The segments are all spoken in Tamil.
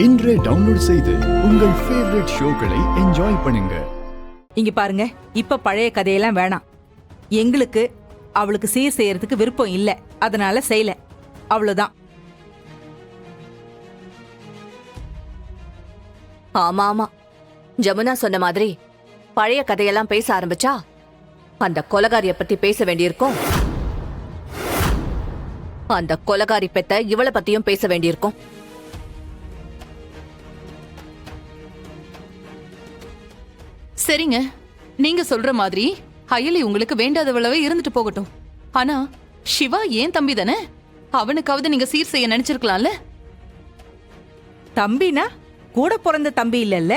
இன்றே டவுன்லோட் செய்து உங்கள் ஃபேவரட் ஷோக்களை என்ஜாய் பண்ணுங்க. இங்க பாருங்க, இப்ப பழைய கதையெல்லாம் வேணாம். எங்களுக்கு அவளுக்கு சீர் செய்யறதுக்கு விருப்பம் இல்ல, அதனால செய்யல, அவ்வளவுதான். ஆமா ஆமா, ஜமுனா சொன்ன மாதிரி பழைய கதையெல்லாம் பேச ஆரம்பிச்சா அந்த கொலகாரிய பத்தி பேச வேண்டியிருக்கும். அந்த கொலகாரி பெத்த இவளை பத்தியும் பேச வேண்டியிருக்கும். சரிங்க, நீங்க சொல்ற மாதிரி அயலி உங்களுக்கு வேண்டாதவளவே இருந்துட்டு போகட்டும். ஆனா சிவா ஏன் தம்பி தானே, அவனுக்காவது நீங்க சீர் செய்ய நினைச்சிருக்கலாம்ல. தம்பினா கூட பிறந்த தம்பி இல்லல்ல.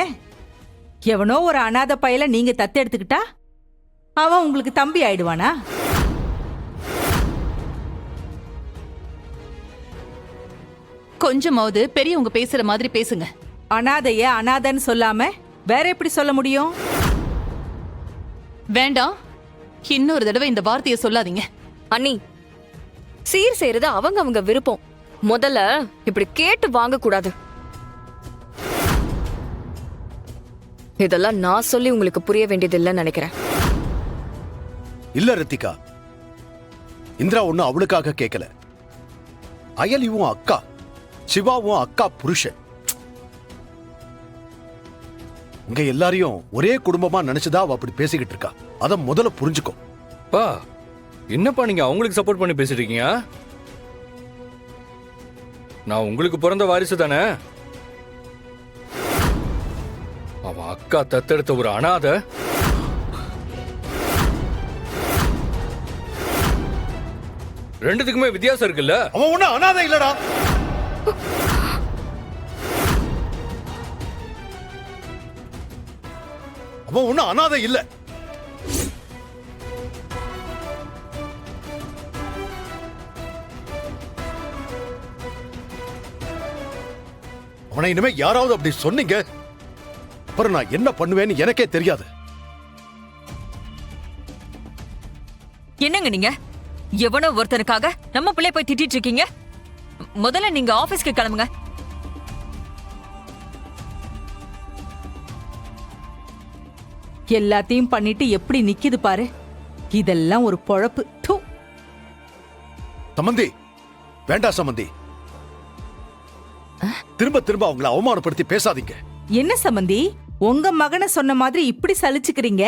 எவனோ ஒரு அனாதை பயல நீங்க தத்தெடுத்துக்கிட்டா அவன் உங்களுக்கு தம்பி ஆயிடுவானா? கொஞ்சமாவது பெரியவங்க பேசுற மாதிரி பேசுங்க. அனாதைய அனாதைன்னு சொல்லாம வேற எப்படி சொல்ல முடியும்? வேண்டாம், இன்னொரு தடவை இந்த வார்த்தையை சொல்லாதீங்க. அண்ணி, சீர் செய்யறது அவங்க விருப்பம். முதல்ல இப்படி கேட்டு வாங்க கூடாது. இதெல்லாம் நான் சொல்லி உங்களுக்கு புரிய வேண்டியது இல்லைன்னு நினைக்கிறேன். இல்ல ரித்திகா, இந்திரா ஒண்ணு அவளுக்காக கேட்கல. அயலியும் அக்கா, சிவாவும் அக்கா புருஷன். உங்க எல்லாரையும் ஒரே குடும்பமா நினைச்சுதான் அவ அப்படி பேசிக்கிட்டு இருக்கா. அத முதல்ல புரிஞ்சுக்கோ. பா, என்னப்பா நீங்க அவங்களுக்கு சப்போர்ட் பண்ணி பேசிட்டு இருக்கீங்க? நான் உங்களுக்கு பிறந்த வாரிசு தானே. அவன் அக்கா தத்தெடுத்த ஒரு அனாதை. ரெண்டுத்துக்குமே வித்தியாசம் இருக்குல்ல. அவன் ஒண்ணு அனாதை இல்லடா. அவன் ஒண்ணு அனாதை இல்ல. அவனை இனிமே யாராவது அப்படி சொன்னீங்க, அப்புறம் நான் என்ன பண்ணுவேன்னு எனக்கே தெரியாது. என்னங்க நீங்க எவனோ ஒருத்தனுக்காக நம்ம பிள்ளை போய் திட்டிட்டு இருக்கீங்க? முதல்ல நீங்க ஆபீஸ்க்கு கிளம்புங்க. எல்லாத்தையும் பண்ணிட்டு எப்படி நிக்குது பாரு. இதெல்லாம் ஒரு பொழப்பு. சமந்தி, வேண்டாம் சமந்தி. திரும்ப திரும்ப அவங்களை அவமானப்படுத்தி பேசாதீங்க. என்ன சம்பந்தி, உங்க மகனை சொன்ன மாதிரி இப்படி சலிச்சுக்கிறீங்க?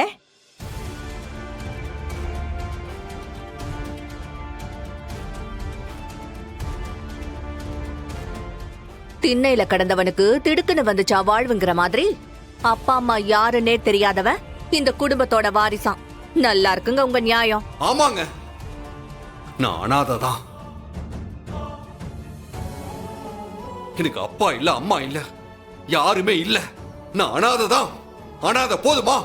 திண்ணையில கடந்தவனுக்கு திடுக்குன்னு வந்துச்சா வாழ்வுங்கிற மாதிரி அப்பா அம்மா யாருன்னே தெரியாதவன் இந்த குடும்பத்தோட வாரிசான். நல்லா இருக்குங்க உங்க நியாயம். ஆமாங்க, நான் அனாதைதான். எனக்கு அப்பா இல்ல, அம்மா இல்ல, யாருமே இல்ல. நான் அனாதைதான். அனாதை போதுமா?